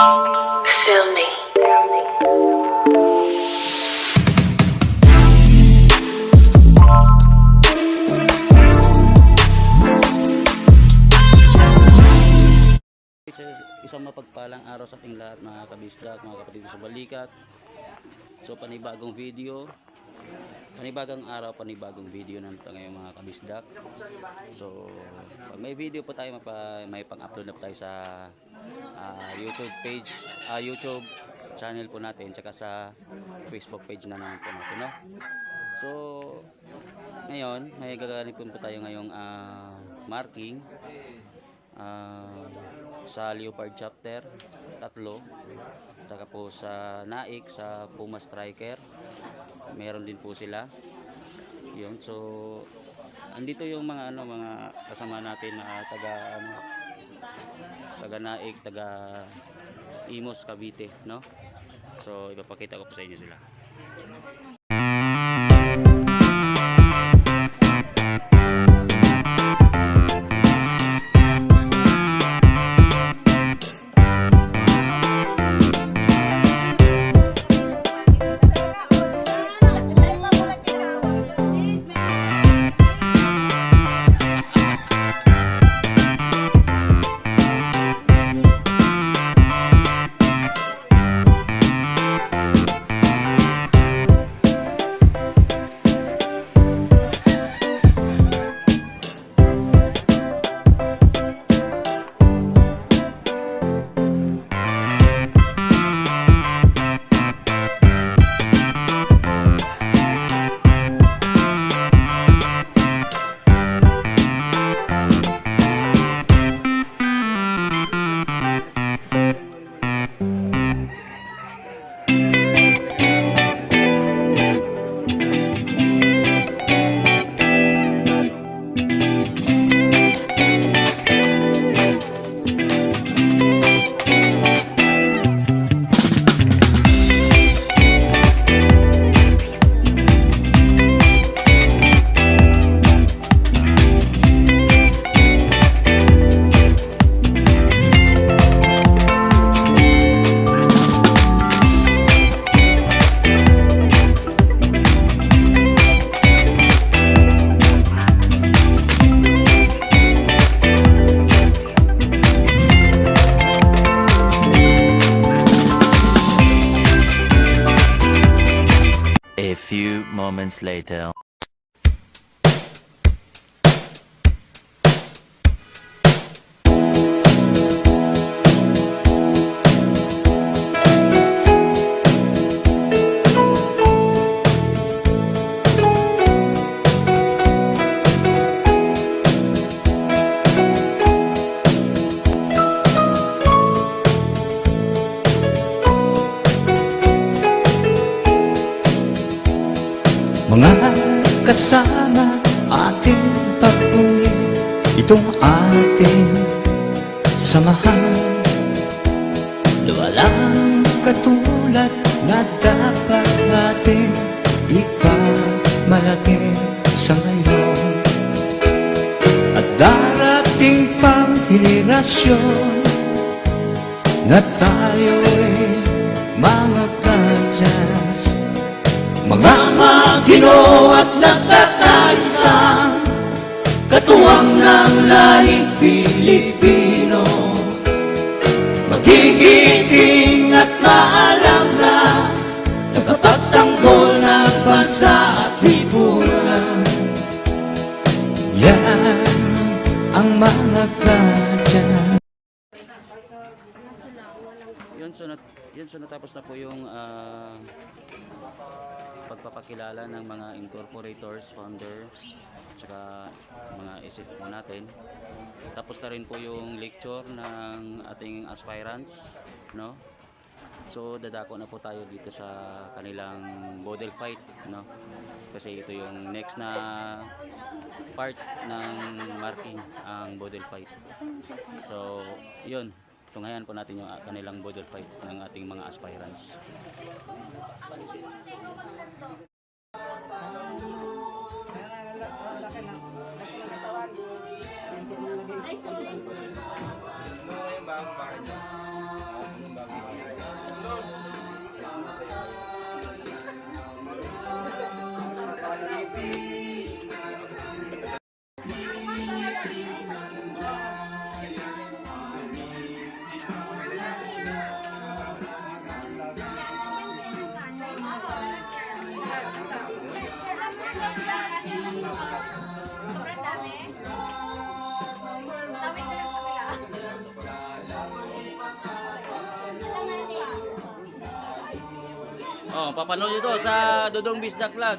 Feel me. Isang mapagpalang araw sa ating lahat, mga kabisdak, mga kapatid sa balikat. So panibagong video, panibagong araw, panibagong video na ito ngayon, mga kabisdak. So pag may video po tayo, may pang-upload na po tayo sa YouTube page, YouTube channel po natin, tsaka sa Facebook page na naman po natin, no? So ngayon may gaganap po tayo ngayong marking sa Leopard chapter 3, saka po sa Naik, sa Puma Striker meron din po sila yun. So andito yung mga mga kasama natin na taga Naik, taga Imos, Cavite, no? So ipapakita ko po sa inyo sila. A few moments later. Mga kasama ating pag-uwi, itong ating samahan, walang katulad na dapat natin ipagmalaki sa ngayon. At darating pang henerasyon na tayo'y mga kadyas, mga Ginoo at nagkakaisang katuwang ng lahing Pilipino, magigiting at maalam na tagapagtanggol ng bansa at lipunan. Yan ang mga kadyan. Yun, so natapos na po yung pagpapakilala ng mga incorporators, founders, tsaka mga isip po natin. Tapos na rin po yung lecture ng ating aspirants, no? So dadako na po tayo dito sa kanilang model fight, no? Kasi ito yung next na part ng marking, ang model fight. So yun, tungayan po natin yung kanilang model fight ng ating mga aspirants. Ay, sorry. Oh, papanood nyo to sa Dudong Bisdak Vlog.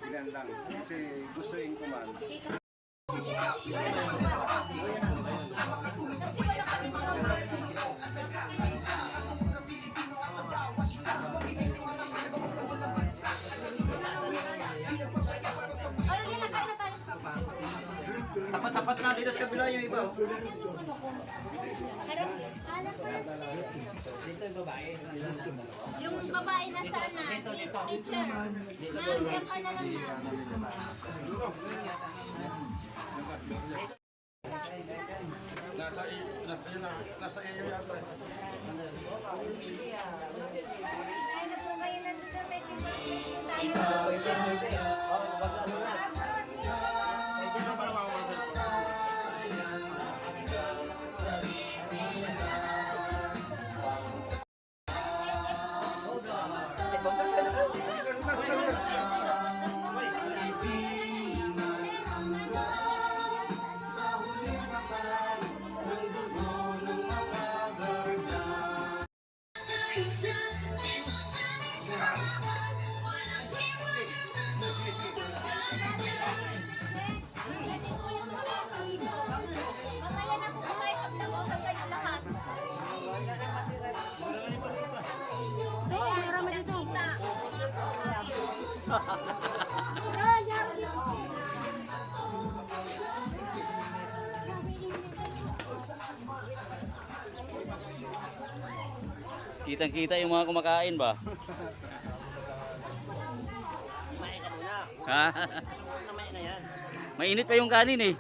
Ilan lang. Kasi gustuin ko man. Tapat-tapat na dito sa kabila yung iba. Yung babae na sana, si teacher. Yan ka na lang yan. Ano po kayo nandito? Mamaya na po kumain pag nag-usap kayo lahat. Ay, meron mo dito. Kitang-kita yung mga kumakain ba? Ha? Mainit pa yung kanin eh.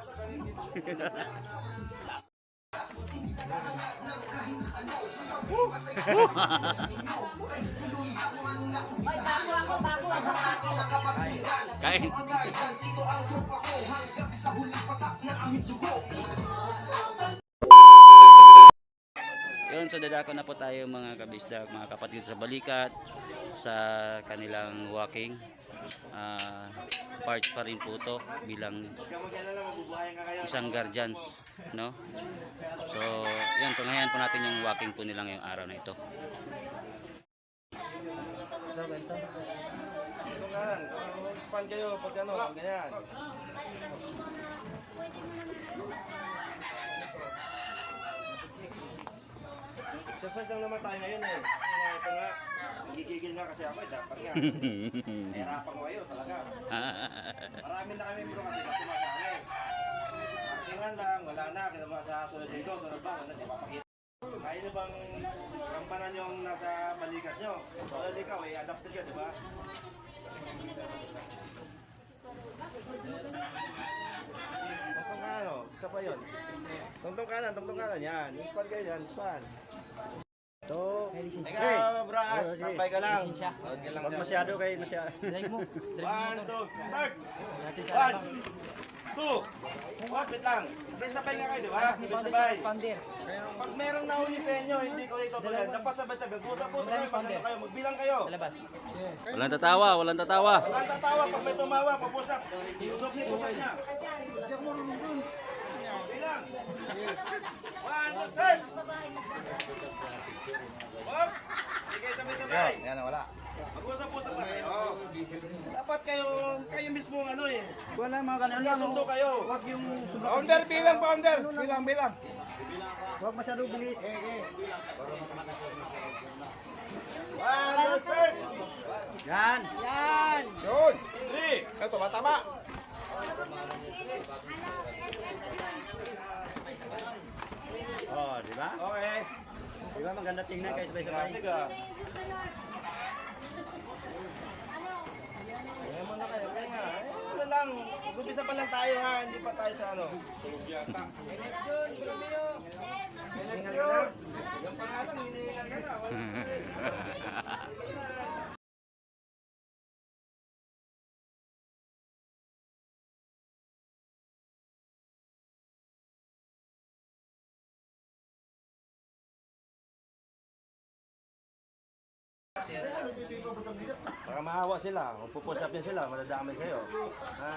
Kain. Yun, so dadako na po tayo mga kabisdak, mga kapatid sa balikat, sa kanilang walking. Part pa rin po to bilang isang guardians, no? So, yun, tunghayan po natin yung walking po nila ngayong araw na ito. Span kayo pag ano, ganyan. Exercise lang naman tayo ngayon eh. Ito nga, nagigigil nga kasi ako eh. Dapat nga. Nahirapan ko kayo talaga. Marami na kami bro kasi sumasali. Actingan lang, wala na. Kinama sa sunod dito, sunod ba? Wala siya papakita. Kaya na bang kampanan yung nasa balikat nyo? Sunod ikaw eh, adapted ka, di ba? Tungtong kanan, oh. Isa pa yun. Tungtong kanan, yan. Span kayo yan, span. Ito. Teka, bras, tampay ka lang. Huwag masyado kayo, masyado. 1, 2, start! 1, 2, wait lang. Sabay nga kayo, di ba? Sabay. Pag merong nahuli sa inyo, hindi ko dito pala. Dapat sabay-sabay. Pusa-pusa kayo, magano kayo, magbilang kayo. Walang tatawa, walang tatawa. Walang tatawa, pag may tumawa, papusak. Dubli po sa niya. Hindi ako marunong dun. Bilang. 1, 2, start! Hop! Sige, sabay-sabay. Yan na, wala. Mag-usap-usap na kayo. Dapat kayo mismo ano eh. Wala mga ganun lang. Sundo kayo. Huwag yung... Founder, bilang, founder. Bilang. Huwag masyado bilis. 1, 2, start! Yan. Yun! 3! Ito, matama. Oh, di ba? Okay. Di ba maganda tingnan kayo sabay-sabay? Sige. Kaya mo na kayo. Kaya nga. Wala lang. Mag-umpisa pa lang tayo ha. Hindi pa tayo sa ano. Election. Yung pangalan, hinihingan ka na. Wala. Baka mahawa sila. Kung pupush up niya sila, madadamay sa'yo. Ha?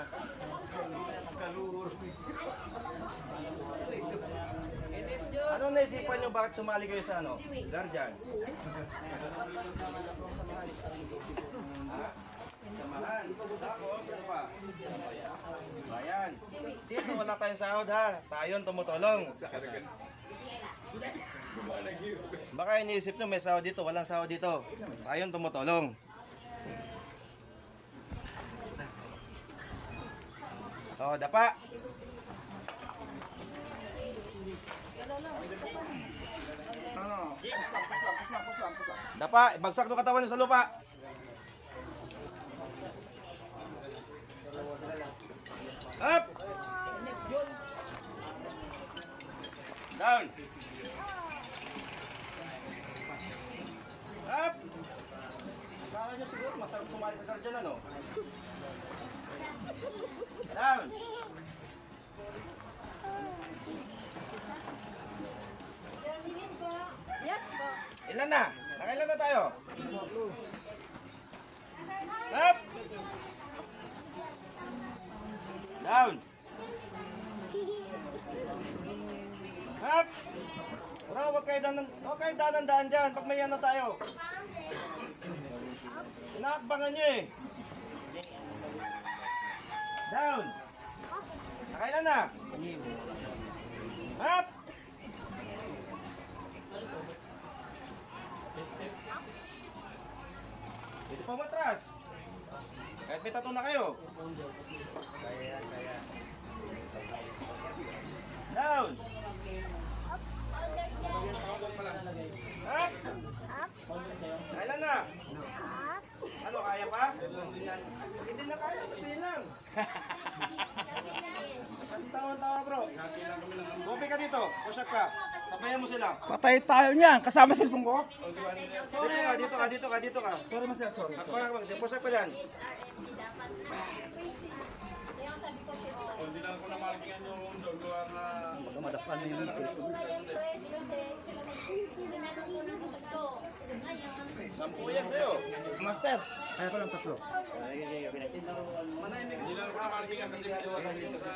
Ano naisipan nyo bakit sumali kayo sa ano? Guardian? Ha? Samahan. Tapos, ano pa? Bayan. Dito wala tayong sahod ha. Tayon tumutulong. Baka iniisip nyo may sahod dito, walang sahod dito. Tayon tumutulong. Oh, dapa. Dapa, bagsak ng katawan nyo sa lupa. Up! Down! Up! Kala nyo siguro masarap sumali ka dyan, ano? Down! Yes po. Ilan na? Nakailan na tayo? Up! Down! Up! Bro, huwag kayo danan-daan dyan pag may ano tayo. Inaakbangan nyo eh. Down! Nakailan na? Up! Dito pa matras. Kahit may tattoo na kayo. Down. Up. Kailan na? Ano, kaya pa? Hindi na kaya, sabihin lang. Tawa-tawa bro. Gopi ka dito, push up ka. Tapayan mo sila. Patay tayo niyan. Kasama cellphone ko. Dito ka. Sorry, master. Sorry. Push up ka dyan. Sampu yan sa'yo. Master, kaya ko lang tatlo. Manahimik ka. Hindi lang ako nakarapingan kasi wala dito sa...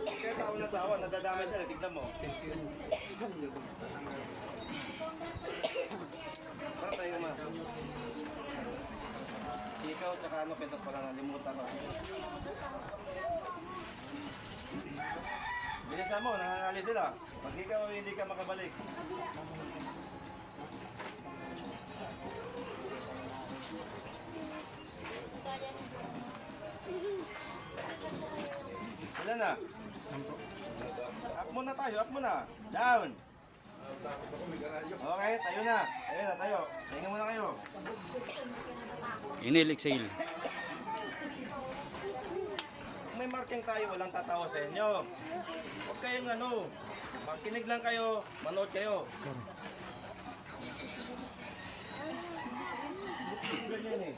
Kaya tawa na tawa, nadadamay siya, tignan mo. Para tayo naman. Ikaw tsaka ano, pentas pala nalimutan ko. Bilisan mo, nangangali sila. Pag ikaw hindi ka makabalik. Ilan na? Up muna tayo, up muna. Down. Okay, tayo na. Tayo. Tingnan muna kayo. Inhale, exhale. Kung may marking tayo, walang tatawa sa inyo. Huwag kayong ano, makinig lang kayo, manood kayo. Ganyan eh.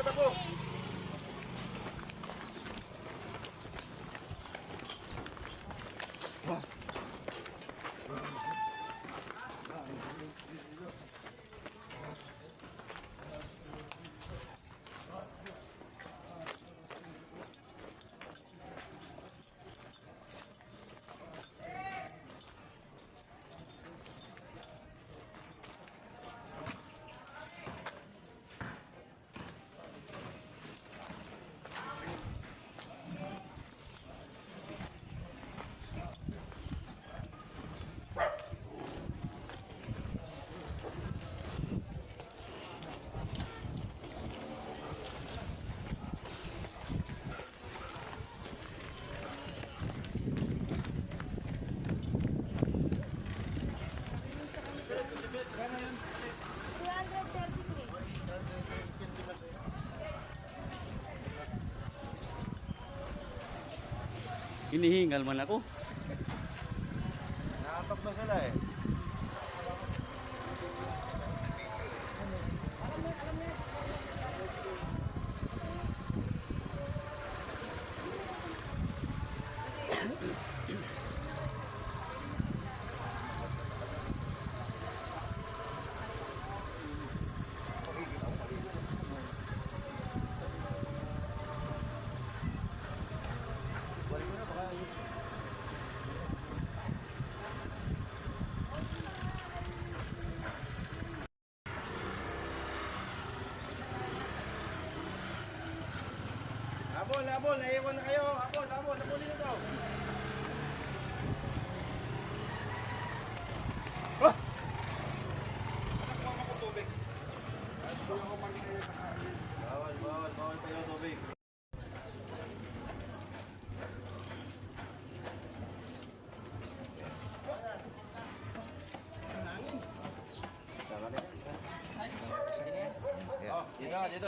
Takbo. Hinihingal man ako. Nakatok na sila eh. Habol, naiwan na kayo. Habol, habulin na daw. Bawal pa yung tubig.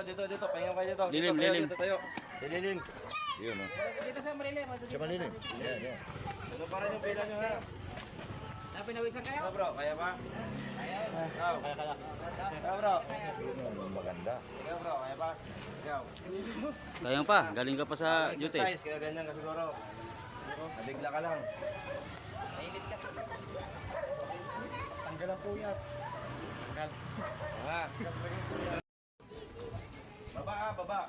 Dito. Pahinga kayo dito. Lilim, Dito tayo, lilim. Dito tayo. Lilim. Yun, no? Dito sa Marilim. Sa malilim. Yan. Ano pa rin yung pila nyo, ha? Napinawisan kayo? Bro, kaya ba? Kaya. Bro. Kaya, bro, kaya ba? Ikaw. Kaya pa, galing ka pa sa duty. Exercise, kaya ganyan ka siguro. Nabigla ka lang. Tanggal ang puyat. Baba.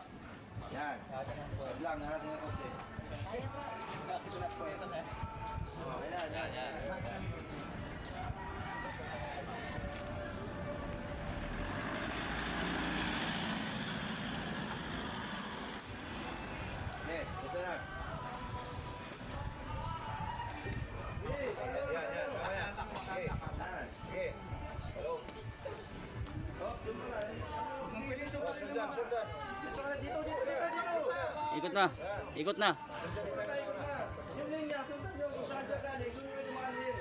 Yan. Wag lang, natin ang konti. Oh, yan. Ito na. Ikot na. Yung linya, sundan nyo kung saan siya galing. Kung yung lumakalin.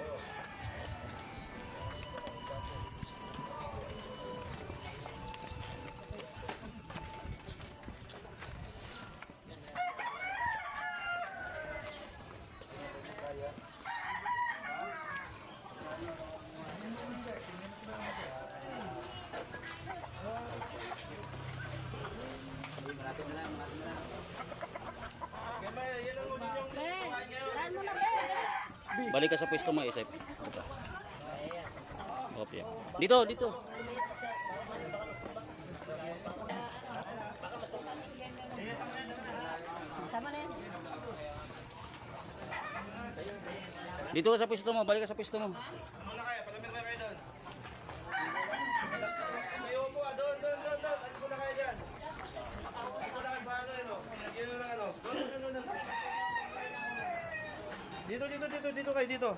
Balik ka sa pwesto mo, Isep. Okay. Dito. Dito ka sa pwesto mo, balik ka sa pwesto mo. Muna kayo, palamig mo kayo doon. Kayo po, doon. Alis muna kayo dyan. Alis muna kayo, paano yun, o? Yun lang, ano. Doon. Dito kayo, dito.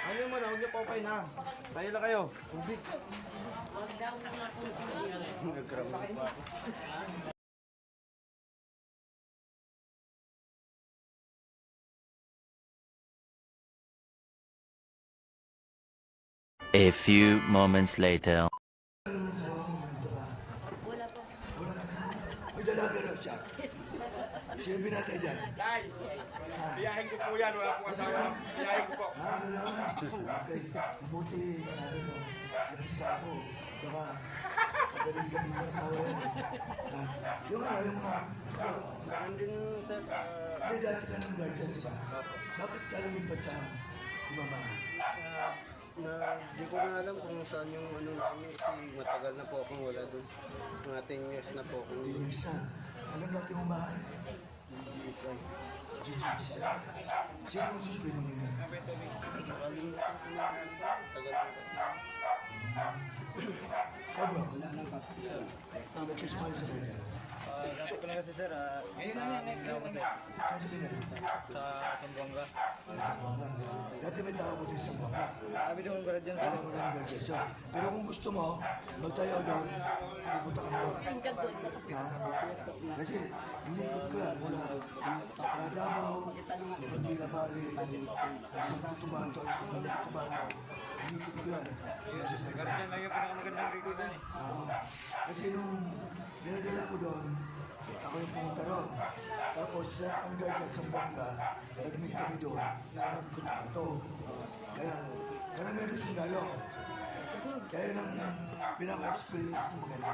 Ano yung huwag niyo paupay na. Tayo lang kayo. Tubig. Nagkaramot pa. A few moments later. May dalaga raw siya. Sino binatay dyan? Guys, biyahin ko po yan. Wala po asawa. Biyahin ko po. Okay, mabuti sabi mo. Abista ako. Baka pagaling kami ng asawa yan. Yung mga... Andun sa... Hindi, dati ka ng guardian, di ba? Bakit ka lumipat sa mama? Di ko na alam kung saan yung ano namin kasi matagal na po akong wala doon. Mga 10 years na po akong Years na. Anong dati mong bahay? isang. Sino ang supremo ninyo? Nakalimutan ko na tagal na kasi. Kabro? Nagkasumali sa kanya. Dati ko na kasi sir, ngayon na kasi Kasi pinali. sa Sambuanga. Sambuanga. Dati may tao ko din sa Sambuanga. Sabi doon ko dyan Ayaw mo namin graduation. Pero kung gusto mo, magtayo doon, pupunta ka doon. Ha? Kasi, inikot ko yan mula Davao, Pagkila Valley, Sumpo Tubato, at Sumpo Tubato. Inikot ko yan. Kaya sa Saga. Yan lang yung pinakamagandang rito doon eh. Oo. Kasi nung dinadala ko doon, ako yung pumunta roon. Tapos, lahat ang guardian sa Bongga, nag-meet kami doon sa Sumpo Tubato. Kaya, karamihan doon sundalo. Kaya nang pinaka-experience ko maganda.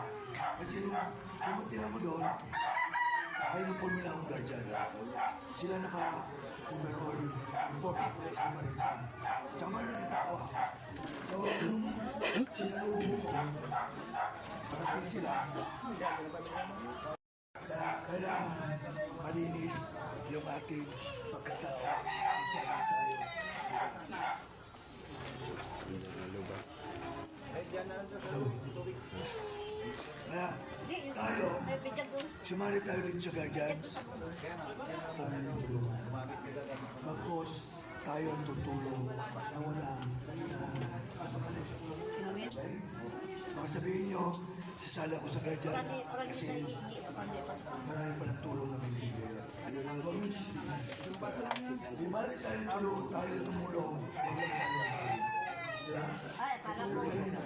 Kasi nung pumunta ako doon, naka-uniform nila akong guardian. Sila naka-overall uniform sa Marita. Tsaka nakita ako. So, nung sinalubo ko, parating sila. Kaya kailangan malinis yung ating pagkatao. Isa tayo. Kaya, tayo, sumali tayo din sa guardians. Para nagtulungan. Mag-post tayong tutulong na walang nakapalit. Okay? Baka sabihin nyo, sasala ko sa guardian kasi marami pa ng tulong na may bibigay. Huwag nyo sasabihin. Di mali tayong tulong, tayong tumulong. Huwag lang tayo. Diba? Tulong kayo na.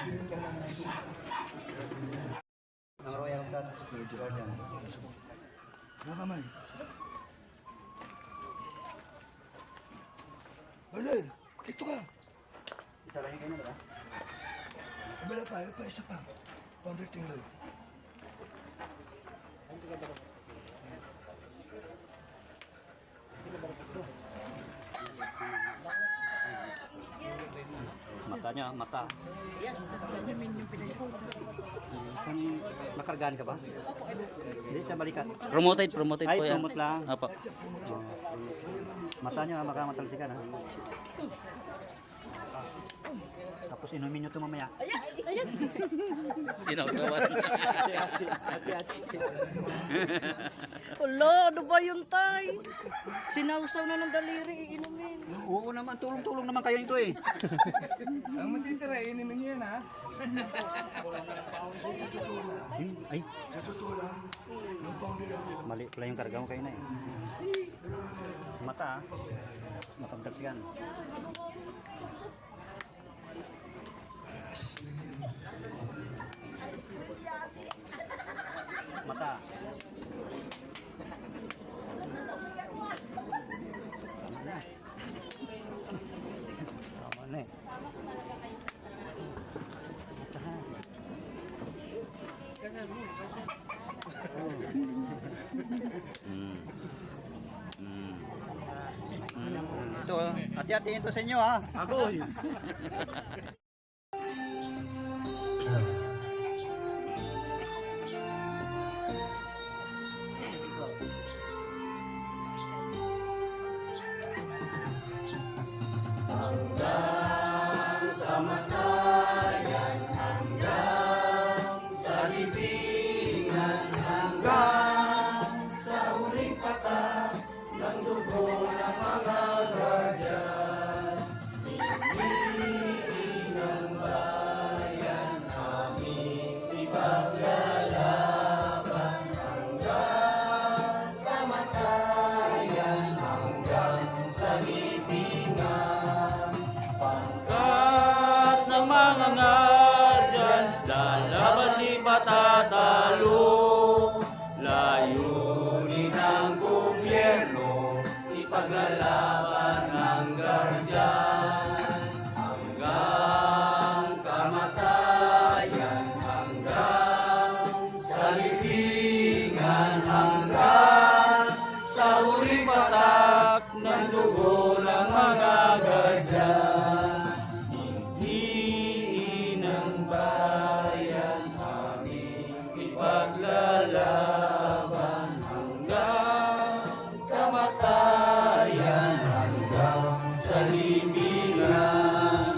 Bigyan ka ng suka. Ang Royal Cat Guardian. Nakamay. Bernal, dito ka. Isarahin kayo na ba? Ibala pa, isa pa. Pang-breaking loy. Mata niya, mata. Nakargaan ka ba? Hindi siya balikan. Promoted Ay, po yan. promote lang. Opo. Mata niya, makamatalsikan ha. Tapos inumin nyo ito mamaya. Sinagawan. Hala, ano ba yun, tay? Sinawsaw na ng daliri, inumin. Oo naman, tulong-tulong naman kayo ito eh. Ang matitira, inimin niyo yan, ha? Ay, Sa totoo lang, yung founder ako, mali pala yung karga mo kayo na eh. Mata ha. Makamatalsikan. Mata. Tama na eh. Ito, hati-hatiin ito sa inyo ha. Ako Pangkat ng mga guardians, lalaban di patatalo. Layunin ng gobyerno, ipaglalaban ng guardians. Hanggang kamatayan, hanggang sa libingan, hanggang sa huling patak ng dugo ng mga guardians. Hindi ng bayan aming ipaglalaban hanggang kamatayan, hanggang sa libingan.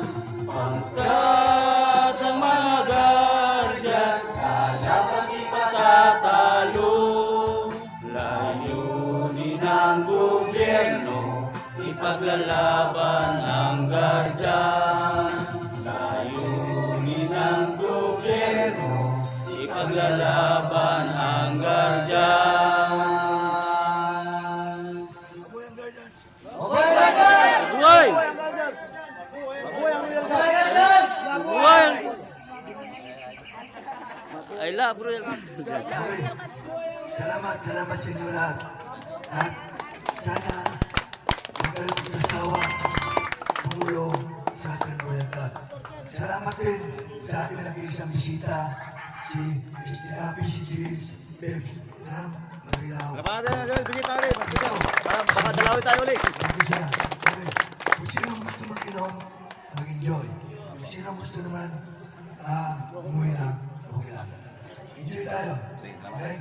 Pangkat ng mga guardians, lalaban di patatalo. Layunin ng gobyerno, ipaglalaban ang guardians. Layunin ng gobyerno, ipaglalaban ang guardians. Mabuhay ang guardians. Buhay! Buhay! I love Royal Guardians. Salamat sa inyo lahat. At sana huwag kayong sasawa tumulong sa ating Royal Cat. Salamat din sa ating nag-iisang bisita, si PCG's Beb ng Marilaw. Labanan na dyan, bisita rin. Baka dalawin tayo ulit. Thank you, sir. Okay. Kung sino gusto mag-inom, mag-enjoy. Kung sino gusto naman umuwi na, okay lang. Enjoy tayo. Okay?